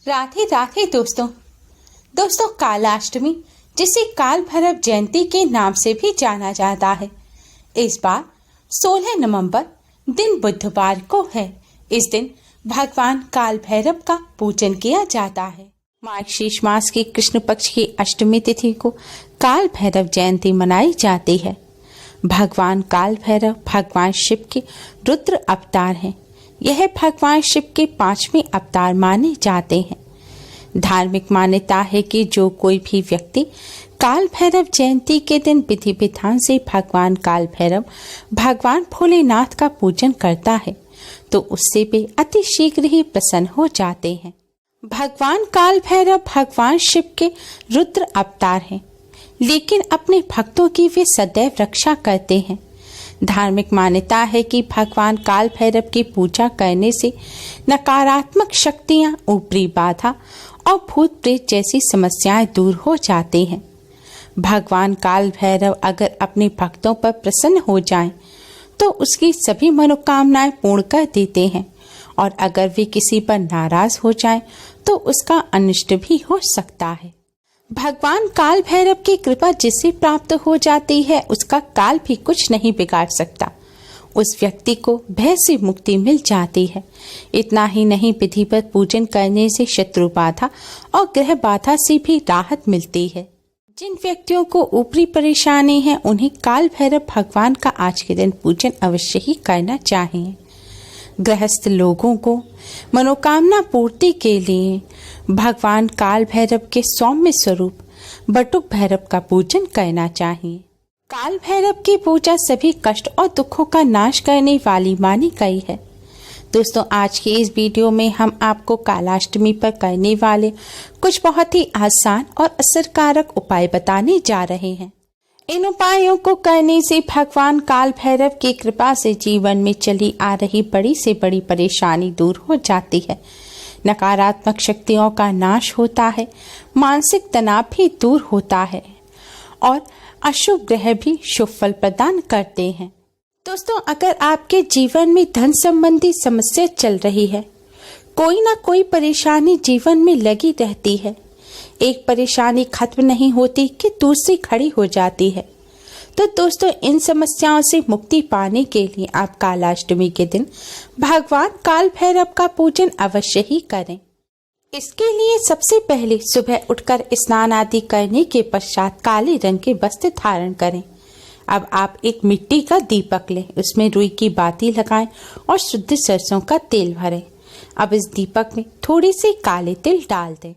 राधे राधे दोस्तों कालाष्टमी जिसे काल भैरव जयंती के नाम से भी जाना जाता है, इस बार 16 नवंबर दिन बुधवार को है। इस दिन भगवान काल भैरव का पूजन किया जाता है। मार्गशीर्ष मास की कृष्ण पक्ष की अष्टमी तिथि को काल भैरव जयंती मनाई जाती है। भगवान काल भैरव भगवान शिव के रुद्र अवतार हैं। यह भगवान शिव के 5वें अवतार माने जाते हैं। धार्मिक मान्यता है कि जो कोई भी व्यक्ति काल भैरव जयंती के दिन विधि विधान से भगवान काल भैरव भगवान भोलेनाथ का पूजन करता है तो उससे वे अति शीघ्र ही प्रसन्न हो जाते हैं। भगवान काल भैरव भगवान शिव के रुद्र अवतार हैं, लेकिन अपने भक्तों की वे सदैव रक्षा करते हैं। धार्मिक मान्यता है कि भगवान काल भैरव की पूजा करने से नकारात्मक शक्तियां, ऊपरी बाधा और भूत प्रेत जैसी समस्याएं दूर हो जाती हैं। भगवान काल भैरव अगर अपने भक्तों पर प्रसन्न हो जाएं, तो उसकी सभी मनोकामनाएं पूर्ण कर देते हैं, और अगर वे किसी पर नाराज हो जाएं, तो उसका अनिष्ट भी हो सकता है। भगवान काल भैरव की कृपा जिसे प्राप्त हो जाती है, उसका काल भी कुछ नहीं बिगाड़ सकता। उस व्यक्ति को भय से मुक्ति मिल जाती है। इतना ही नहीं, विधिवत पूजन करने से शत्रु बाधा और ग्रह बाधा से भी राहत मिलती है। जिन व्यक्तियों को ऊपरी परेशानी है, उन्हें काल भैरव भगवान का आज के दिन पूजन अवश्य ही करना चाहिए। गृहस्थ लोगों को मनोकामना पूर्ति के लिए भगवान काल भैरव के सौम्य स्वरूप बटुक भैरव का पूजन करना चाहिए। काल भैरव की पूजा सभी कष्ट और दुखों का नाश करने वाली मानी गई है। दोस्तों, आज की इस वीडियो में हम आपको कालाष्टमी पर करने वाले कुछ बहुत ही आसान और असरकारक उपाय बताने जा रहे हैं। इन उपायों को करने से भगवान काल भैरव की कृपा से जीवन में चली आ रही बड़ी से बड़ी परेशानी दूर हो जाती है। नकारात्मक शक्तियों का नाश होता है, मानसिक तनाव भी दूर होता है और अशुभ ग्रह भी शुभ फल प्रदान करते हैं। दोस्तों, अगर आपके जीवन में धन संबंधी समस्या चल रही है, कोई ना कोई परेशानी जीवन में लगी रहती है, एक परेशानी खत्म नहीं होती कि दूसरी खड़ी हो जाती है, तो दोस्तों इन समस्याओं से मुक्ति पाने के लिए आप कालाष्टमी के दिन भगवान काल भैरव का पूजन अवश्य ही करें। इसके लिए सबसे पहले सुबह उठकर स्नान आदि करने के पश्चात काले रंग के वस्त्र धारण करें। अब आप एक मिट्टी का दीपक लें, उसमें रुई की बाती लगाएं और शुद्ध सरसों का तेल भरें। अब इस दीपक में थोड़ी सी काले तिल डाल दें।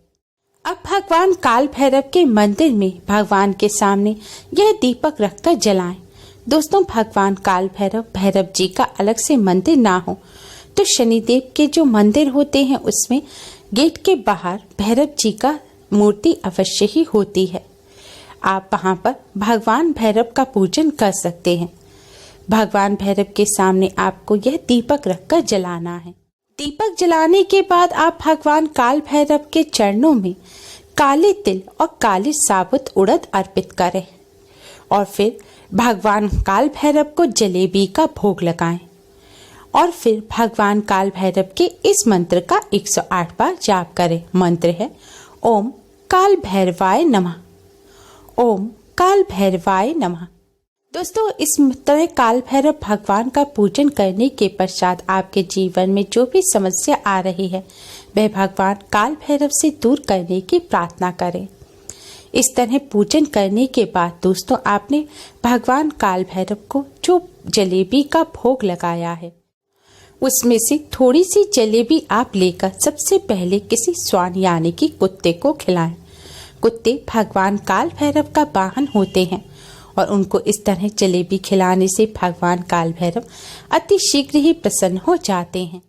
अब भगवान काल भैरव के मंदिर में भगवान के सामने यह दीपक रखकर जलाएं। दोस्तों, भगवान काल भैरव जी का अलग से मंदिर ना हो तो शनिदेव के जो मंदिर होते हैं उसमें गेट के बाहर भैरव जी का मूर्ति अवश्य ही होती है। आप वहां पर भगवान भैरव का पूजन कर सकते हैं। भगवान भैरव के सामने आपको यह दीपक रखकर जलाना है। दीपक जलाने के बाद आप भगवान काल भैरव के चरणों में काले तिल और काली साबुत उड़द अर्पित करें और फिर भगवान काल भैरव को जलेबी का भोग लगाएं और फिर भगवान काल भैरव के इस मंत्र का 108 बार जाप करें। मंत्र है ओम काल भैरवाय नमः, ओम काल भैरवाय नमः। दोस्तों, इस तरह काल भैरव भगवान का पूजन करने के पश्चात आपके जीवन में जो भी समस्या आ रही है, वह भगवान काल भैरव से दूर करने की प्रार्थना करें। इस तरह पूजन करने के बाद दोस्तों, आपने भगवान काल भैरव को जो जलेबी का भोग लगाया है, उसमें से थोड़ी सी जलेबी आप लेकर सबसे पहले किसी श्वान यानी कि कुत्ते को खिलाएं। कुत्ते भगवान काल भैरव का वाहन होते हैं और उनको इस तरह जलेबी खिलाने से भगवान काल भैरव अति शीघ्र ही प्रसन्न हो जाते हैं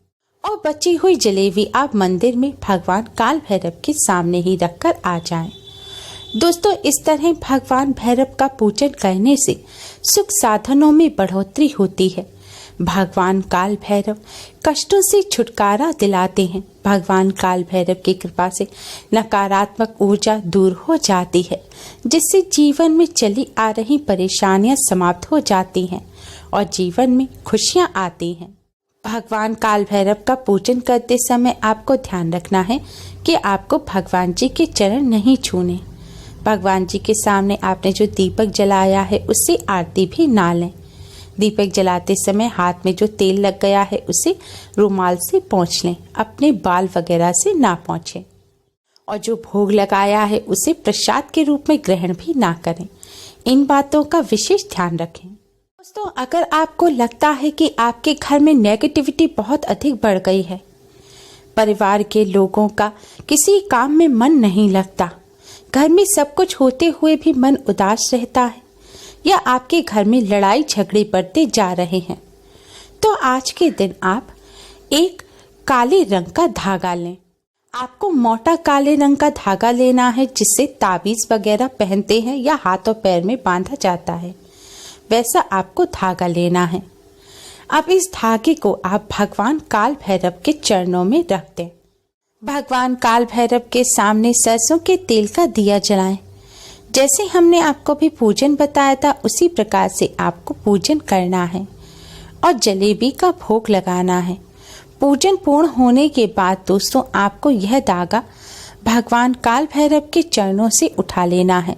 और बची हुई जलेबी आप मंदिर में भगवान काल भैरव के सामने ही रखकर आ जाएं। दोस्तों, इस तरह भगवान भैरव का पूजन करने से सुख साधनों में बढ़ोतरी होती है। भगवान काल भैरव कष्टों से छुटकारा दिलाते हैं। भगवान काल भैरव की कृपा से नकारात्मक ऊर्जा दूर हो जाती है, जिससे जीवन में चली आ रही परेशानियां समाप्त हो जाती हैं और जीवन में खुशियां आती हैं। भगवान काल भैरव का पूजन करते समय आपको ध्यान रखना है कि आपको भगवान जी के चरण नहीं छूने। भगवान जी के सामने आपने जो दीपक जलाया है उससे आरती भी ना लें। दीपक जलाते समय हाथ में जो तेल लग गया है उसे रुमाल से पोंछ लें, अपने बाल वगैरह से ना पोंछें। और जो भोग लगाया है उसे प्रसाद के रूप में ग्रहण भी ना करें। इन बातों का विशेष ध्यान रखें। दोस्तों, अगर आपको लगता है कि आपके घर में नेगेटिविटी बहुत अधिक बढ़ गई है, परिवार के लोगों का किसी काम में मन नहीं लगता, घर में सब कुछ होते हुए भी मन उदास रहता है, या आपके घर में लड़ाई झगड़े बढ़ते जा रहे हैं, तो आज के दिन आप एक काले रंग का धागा लें। आपको मोटा काले रंग का धागा लेना है जिससे ताबीज वगैरह पहनते हैं या हाथ और पैर में बांधा जाता है, वैसा आपको धागा लेना है। अब इस धागे को आप भगवान काल भैरव के चरणों में रख दें। भगवान काल भैरव के सामने सरसों के तेल का दिया जलाएं। जैसे हमने आपको भी पूजन बताया था उसी प्रकार से आपको पूजन करना है और जलेबी का भोग लगाना है। पूजन पूर्ण होने के बाद दोस्तों आपको यह धागा भगवान काल भैरव के चरणों से उठा लेना है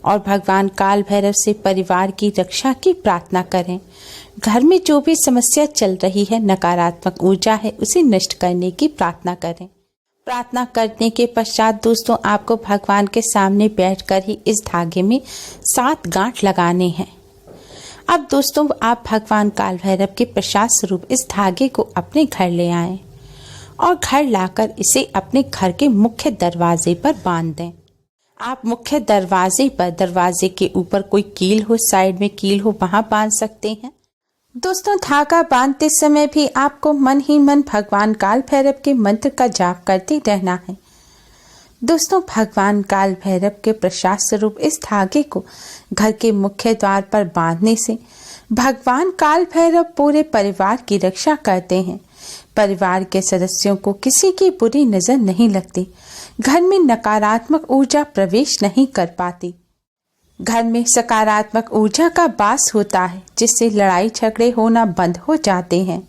और भगवान काल भैरव से परिवार की रक्षा की प्रार्थना करें। घर में जो भी समस्या चल रही है, नकारात्मक ऊर्जा है, उसे नष्ट करने की प्रार्थना करें। प्रार्थना करने के पश्चात दोस्तों आपको भगवान के सामने बैठकर ही इस धागे में 7 गांठ लगाने हैं। अब दोस्तों आप भगवान काल भैरव के प्रसाद स्वरूप इस धागे को अपने घर ले आएं और घर लाकर इसे अपने घर के मुख्य दरवाजे पर बांध दें। आप मुख्य दरवाजे पर, दरवाजे के ऊपर कोई कील हो, साइड में कील हो, वहां बांध सकते हैं। दोस्तों धागा बांधते समय भी आपको मन ही मन भगवान काल भैरव के मंत्र का जाप करते रहना है। दोस्तों भगवान काल भैरव के प्रसाद स्वरूप इस धागे को घर के मुख्य द्वार पर बांधने से भगवान काल भैरव पूरे परिवार की रक्षा करते हैं। परिवार के सदस्यों को किसी की बुरी नजर नहीं लगती, घर में नकारात्मक ऊर्जा प्रवेश नहीं कर पाती, घर में सकारात्मक ऊर्जा का वास होता है जिससे लड़ाई झगड़े होना बंद हो जाते हैं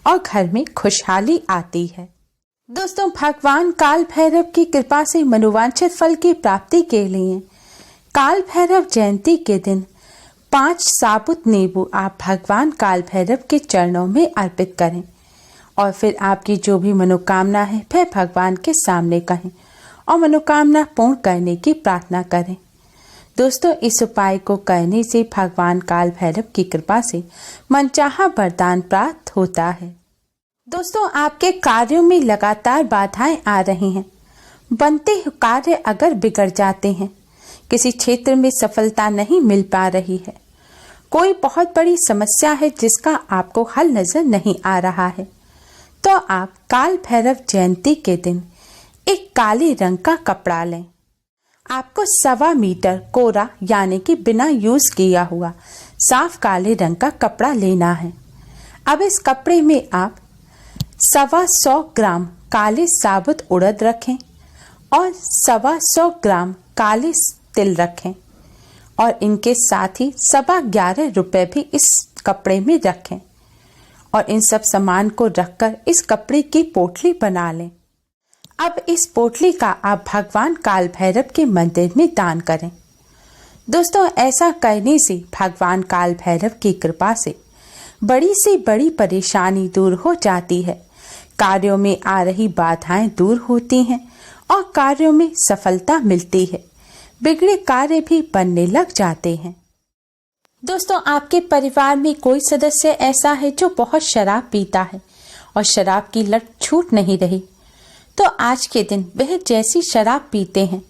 और घर में खुशहाली आती है। दोस्तों भगवान काल भैरव की कृपा से मनोवांछित फल की प्राप्ति के लिए काल भैरव जयंती के दिन 5 साबुत नींबू आप भगवान काल भैरव के चरणों में अर्पित करें और फिर आपकी जो भी मनोकामना है वह भगवान के सामने कहें और मनोकामना पूर्ण करने की प्रार्थना करें। दोस्तों इस उपाय को करने से भगवान काल भैरव की कृपा से मनचाहा वरदान प्राप्त होता है। दोस्तों आपके कार्यों में लगातार बाधाएं आ रही हैं, बनते कार्य अगर बिगड़ जाते हैं, किसी क्षेत्र में सफलता नहीं मिल पा रही है, कोई बहुत बड़ी समस्या है जिसका आपको हल नजर नहीं आ रहा है, तो आप काल भैरव जयंती के दिन एक काले रंग का कपड़ा लें। आपको 1.25 मीटर कोरा यानी कि बिना यूज किया हुआ साफ काले रंग का कपड़ा लेना है। अब इस कपड़े में आप 125 ग्राम काले साबुत उड़द रखें और 125 ग्राम काले तिल रखें और इनके साथ ही 11.5 रुपए भी इस कपड़े में रखें और इन सब सामान को रखकर इस कपड़े की पोटली बना लें। अब इस पोटली का आप भगवान काल भैरव के मंदिर में दान करें। दोस्तों ऐसा करने से भगवान काल भैरव की कृपा से बड़ी से बड़ी परेशानी दूर हो जाती है, कार्यों में आ रही बाधाएं दूर होती हैं और कार्यों में सफलता मिलती है, बिगड़े कार्य भी बनने लग जाते हैं। दोस्तों आपके परिवार में कोई सदस्य ऐसा है जो बहुत शराब पीता है और शराब की लत छूट नहीं रही, तो आज के दिन वह जैसी शराब पीते हैं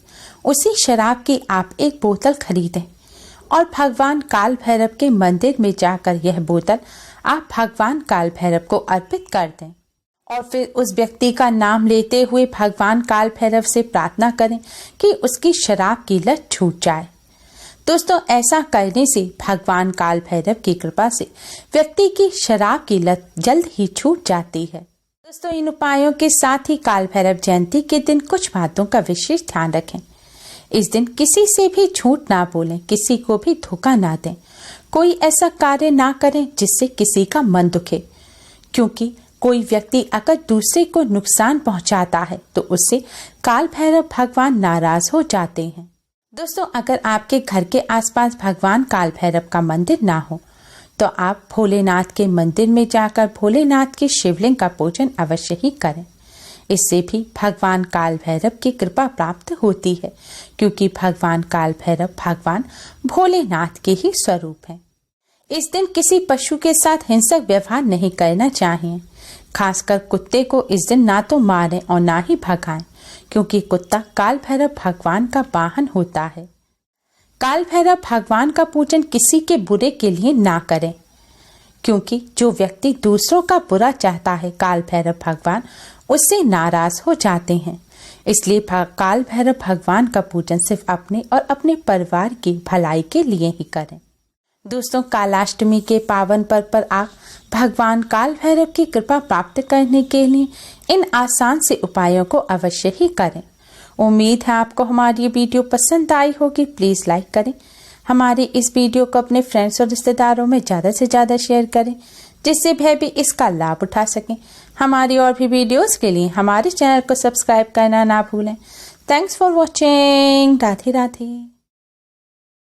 उसी शराब की आप एक बोतल खरीदें और भगवान काल भैरव के मंदिर में जाकर यह बोतल आप भगवान काल भैरव को अर्पित कर दें और फिर उस व्यक्ति का नाम लेते हुए भगवान काल भैरव से प्रार्थना करें कि उसकी शराब की लत छूट जाए। दोस्तों ऐसा करने से भगवान काल भैरव की कृपा से व्यक्ति की शराब की लत जल्द ही छूट जाती है। दोस्तों इन उपायों के साथ ही काल भैरव जयंती के दिन कुछ बातों का विशेष ध्यान रखें। इस दिन किसी से भी झूठ ना बोलें, किसी को भी धोखा ना दें, कोई ऐसा कार्य ना करें जिससे किसी का मन दुखे, क्योंकि कोई व्यक्ति अगर दूसरे को नुकसान पहुंचाता है तो उससे काल भैरव भगवान नाराज हो जाते हैं। दोस्तों, अगर आपके घर के आसपास भगवान काल भैरव का मंदिर ना हो तो आप भोलेनाथ के मंदिर में जाकर भोलेनाथ के शिवलिंग का पूजन अवश्य ही करें। इससे भी भगवान काल भैरव की कृपा प्राप्त होती है, क्योंकि भगवान काल भैरव भगवान भोलेनाथ के ही स्वरूप हैं। इस दिन किसी पशु के साथ हिंसक व्यवहार नहीं करना चाहिए। खासकर कुत्ते को इस दिन ना तो मारें और ना ही भगाएं, क्योंकि कुत्ता काल भैरव भगवान का वाहन होता है। काल भैरव भगवान का पूजन किसी के बुरे के लिए ना करें, क्योंकि जो व्यक्ति दूसरों का बुरा चाहता है काल भैरव भगवान उससे नाराज हो जाते हैं। इसलिए काल भैरव भगवान का पूजन सिर्फ अपने और अपने परिवार की भलाई के लिए ही करें। दोस्तों, कालाष्टमी के पावन पर्व पर आप भगवान काल भैरव की कृपा प्राप्त करने के लिए इन आसान से उपायों को अवश्य ही करें। उम्मीद है आपको हमारी ये वीडियो पसंद आई होगी। प्लीज़ लाइक करें, हमारे इस वीडियो को अपने फ्रेंड्स और रिश्तेदारों में ज़्यादा से ज़्यादा शेयर करें, जिससे वह भी इसका लाभ उठा सकें। हमारी और भी वीडियोस के लिए हमारे चैनल को सब्सक्राइब करना ना भूलें। Thanks for watching. Radhe Radhe.